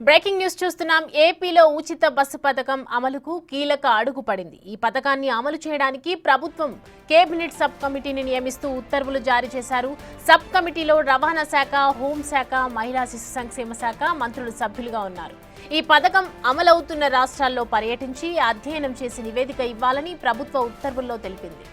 Breaking news చూస్తున్నాం. ఏపీలో ఉచిత బస్సు పథకం అమలుకు కీలక అడుగు పడింది. ఈ పథకాన్ని అమలు చేయడానికి ప్రభుత్వం కేబినెట్ సబ్ కమిటీని నియమిస్తూ ఉత్తర్వులు జారీ చేశారు. సబ్ కమిటీలో రవాణా శాఖ, హోంశాఖ, మహిళా శిశు సంక్షేమ శాఖ మంత్రులు సభ్యులుగా ఉన్నారు. ఈ పథకం అమలవుతున్న రాష్ట్రాల్లో పర్యటించి అధ్యయనం చేసి నివేదిక ఇవ్వాలని ప్రభుత్వ ఉత్తర్వుల్లో తెలిపింది.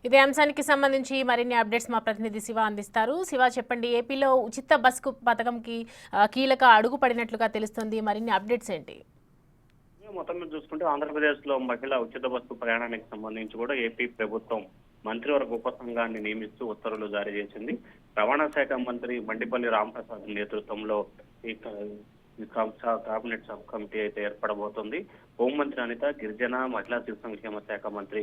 ఇదే అంశానికి సంబంధించి మరిన్ని అప్డేట్స్ మా ప్రతినిధి శివ అందిస్తారు. శివ, చెప్పండి. ఏపీలో ఉచిత బస్సు పథకంకి కీలక అడుగు పడినట్లుగా తెలుస్తుంది. మరిన్ని అప్డేట్స్ ఏంటి? మొత్తం మీద చూసుకుంటే ఆంధ్రప్రదేశ్ లో మహిళా ఉచిత బస్సు ప్రయాణానికి సంబంధించి కూడా ఏపీ ప్రభుత్వం మంత్రివర్గ ఉపసంఘాన్ని నియమిస్తూ ఉత్తర్వులు జారీ చేసింది. రవాణా శాఖ మంత్రి మండిపల్లి రాంప్రసాద్ నేతృత్వంలో ఈ కేబినెట్ సబ్ కమిటీ అయితే ఏర్పడబోతోంది. హోంమంత్రి అనిత, గిరిజన, మహిళా శిశు సంక్షేమ శాఖ మంత్రి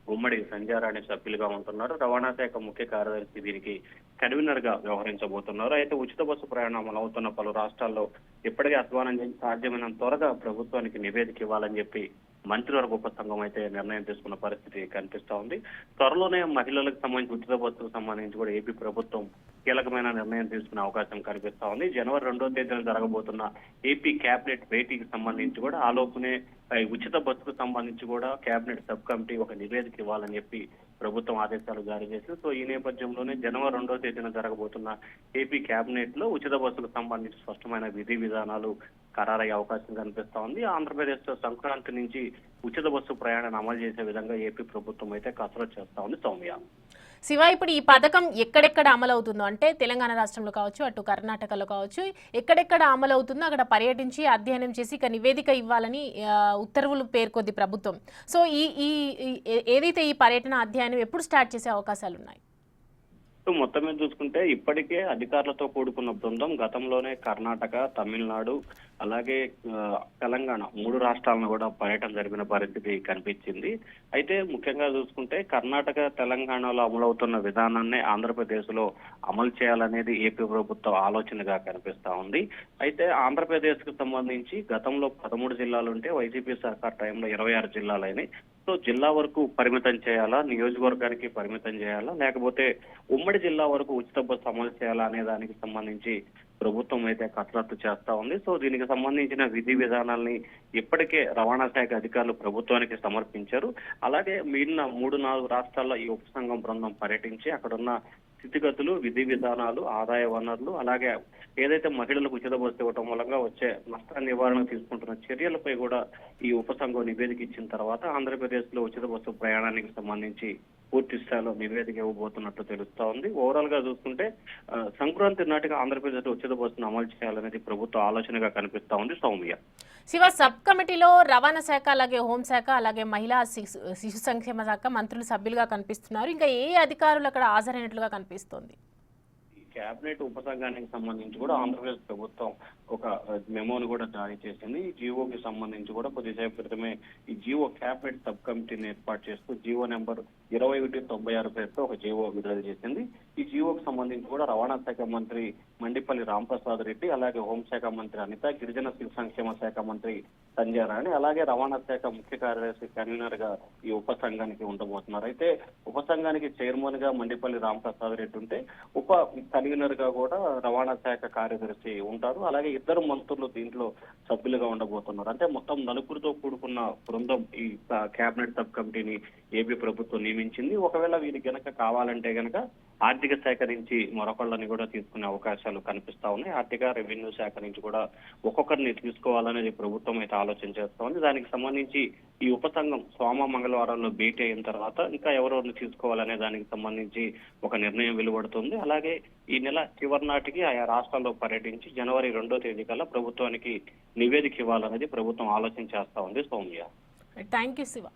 గుమ్మడి సంధ్యారాణి సభ్యులుగా ఉంటున్నారు. రవాణా శాఖ ముఖ్య కార్యదర్శి దీనికి కన్వీనర్ గా వ్యవహరించబోతున్నారు. అయితే ఉచిత బస్సు ప్రయాణం అమలవుతున్న పలు రాష్ట్రాల్లో ఇప్పటికే అధ్వానం సాధ్యమైనంత త్వరగా ప్రభుత్వానికి నివేదిక ఇవ్వాలని చెప్పి మంత్రివర్గ ఉపసంఘం అయితే నిర్ణయం తీసుకున్న పరిస్థితి కనిపిస్తా ఉంది. త్వరలోనే మహిళలకు సంబంధించి ఉచిత బస్సులకు సంబంధించి కూడా ఏపీ ప్రభుత్వం కీలకమైన నిర్ణయం తీసుకునే అవకాశం కనిపిస్తా ఉంది. జనవరి 2వ తేదీన జరగబోతున్న ఏపీ కేబినెట్ భేటీకి సంబంధించి కూడా ఆలోపునే ఉచిత బస్సుకు సంబంధించి కూడా కేబినెట్ సబ్ కమిటీ ఒక నివేదిక ఇవ్వాలని చెప్పి ప్రభుత్వం ఆదేశాలు జారీ చేసింది. సో ఈ నేపథ్యంలోనే జనవరి 2వ తేదీన జరగబోతున్న ఏపీ కేబినెట్ లో ఉచిత బస్సులకు సంబంధించి స్పష్టమైన విధి విధానాలు ఖరారయ్యే అవకాశం కనిపిస్తా ఉంది. ఆంధ్రప్రదేశ్ లో సంక్రాంతి నుంచి ఉచిత బస్సు ప్రయాణాన్ని అమలు చేసే విధంగా ఏపీ ప్రభుత్వం అయితే కసరత్తు చేస్తా ఉంది. సౌమ్య, శివ, ఇప్పుడు ఈ పథకం ఎక్కడెక్కడ అమలవుతుందో, అంటే తెలంగాణ రాష్ట్రంలో కావచ్చు, అటు కర్ణాటకలో కావచ్చు, ఎక్కడెక్కడ అమలవుతుందో అక్కడ పర్యటించి అధ్యయనం చేసి ఇక నివేదిక ఇవ్వాలని ఉత్తర్వులు పేర్కొంది ప్రభుత్వం. సో ఈ ఏదైతే ఈ పర్యటన అధ్యయనం ఎప్పుడు స్టార్ట్ చేసే అవకాశాలు ఉన్నాయి? మొత్తం మీద చూసుకుంటే ఇప్పటికే అధికారులతో కూడుకున్న బృందం గతంలోనే కర్ణాటక, తమిళనాడు, అలాగే తెలంగాణ 3 రాష్ట్రాలను కూడా పర్యటన జరిపిన పరిస్థితి కనిపించింది. అయితే ముఖ్యంగా చూసుకుంటే కర్ణాటక, తెలంగాణలో అమలవుతున్న విధానాన్ని ఆంధ్రప్రదేశ్ లో అమలు చేయాలనేది ఏపీ ప్రభుత్వ ఆలోచనగా కనిపిస్తా ఉంది. అయితే ఆంధ్రప్రదేశ్ కు సంబంధించి గతంలో 13 జిల్లాలు ఉంటే వైసీపీ సర్కార్ టైంలో 26 జిల్లాలైనాయి. సో జిల్లా వరకు పరిమితం చేయాలా, నియోజకవర్గానికి పరిమితం చేయాలా, లేకపోతే ఉమ్మడి జిల్లా వరకు ఉచిత బస్సు అమలు చేయాలా అనే దానికి సంబంధించి ప్రభుత్వం అయితే కసరత్తు చేస్తా ఉంది. సో దీనికి సంబంధించిన విధి విధానాల్ని ఇప్పటికే రవాణా శాఖ అధికారులు ప్రభుత్వానికి సమర్పించారు. అలాగే మిగిలిన 3-4 రాష్ట్రాల్లో ఈ ఉపసంఘం బృందం పర్యటించి అక్కడున్న స్థితిగతులు, విధి విధానాలు, ఆదాయ వనరులు, అలాగే ఏదైతే మహిళలకు ఉచిత బస్సు ఇవ్వటం మూలంగా వచ్చే నష్ట నివారణ తీసుకుంటున్న చర్యలపై కూడా ఈ ఉపసంఘం నివేదిక ఇచ్చిన తర్వాత ఆంధ్రప్రదేశ్ లో ఉచిత బస్సు ప్రయాణానికి సంబంధించి పూర్తి స్థాయిలో నివేదిక ఇవ్వబోతున్నట్టు తెలుస్తా ఉంది. ఓవరాల్ గా చూసుకుంటే సంక్రాంతి నాటికి ఆంధ్రప్రదేశ్ లో ఉచిత బస్సును అమలు చేయాలనేది ప్రభుత్వ ఆలోచనగా కనిపిస్తా ఉంది. సౌమ్య, శివ, సబ్ కమిటీలో రవాణా శాఖ, అలాగే హోంశాఖ, అలాగే మహిళా శిశు సంక్షేమ శాఖ మంత్రులు సభ్యులుగా కనిపిస్తున్నారు. ఇంకా ఏ అధికారులు అక్కడ హాజరైనట్లుగా కనిపిస్తోంది? కేబినెట్ ఉపసంఘానికి సంబంధించి కూడా ఆంధ్రప్రదేశ్ ప్రభుత్వం ఒక మెమోను కూడా జారీ చేసింది. ఈ జీవోకి సంబంధించి కూడా కొద్దిసేపు క్రితమే ఈ జీవో కేబినెట్ సబ్ కమిటీని ఏర్పాటు చేస్తూ జీవో నెంబర్ 2196 పేరుతో ఒక జీవో విడుదల చేసింది. ఈ జీవోకి సంబంధించి కూడా రవాణా శాఖ మంత్రి మండిపల్లి రాంప్రసాద్ రెడ్డి, అలాగే హోంశాఖ మంత్రి అనిత, గిరిజన శిశు సంక్షేమ శాఖ మంత్రి సంధ్యారాణి, అలాగే రవాణా శాఖ ముఖ్య కార్యదర్శి కన్వీనర్ గా ఈ ఉపసంఘానికి ఉండబోతున్నారు. అయితే ఉపసంఘానికి చైర్మన్ గా మండిపల్లి రాంప్రసాద్ రెడ్డి ఉంటే ఉప కన్వీనర్ గా కూడా రవాణా శాఖ కార్యదర్శి ఉంటారు. అలాగే 2 మంత్రులు దీంట్లో సభ్యులుగా ఉండబోతున్నారు. అంటే మొత్తం 4తో కూడుకున్న బృందం ఈ కేబినెట్ సబ్ కమిటీని ఏపీ ప్రభుత్వం నియమించింది. ఒకవేళ వీరికి గనక కావాలంటే గనక ఆర్థిక శాఖ నుంచి మరొకళ్ళని కూడా తీసుకునే అవకాశాలు కనిపిస్తా ఉన్నాయి. ఆర్థిక, రెవెన్యూ శాఖ నుంచి కూడా ఒక్కొక్కరిని తీసుకోవాలనేది ప్రభుత్వం అయితే ఆలోచన చేస్తా ఉంది. దానికి సంబంధించి ఈ ఉపసంఘం సోమ మంగళవారంలో భేటీ అయిన తర్వాత ఇంకా ఎవరెవరిని తీసుకోవాలనే దానికి సంబంధించి ఒక నిర్ణయం వెలువడుతుంది. అలాగే ఈ నెల చివరి నాటికి ఆయా రాష్ట్రాల్లో పర్యటించి జనవరి 2వ తేదీ కల్లా ప్రభుత్వానికి నివేదిక ఇవ్వాలనేది ప్రభుత్వం ఆలోచన చేస్తా ఉంది. Soumya, thank you Shiva.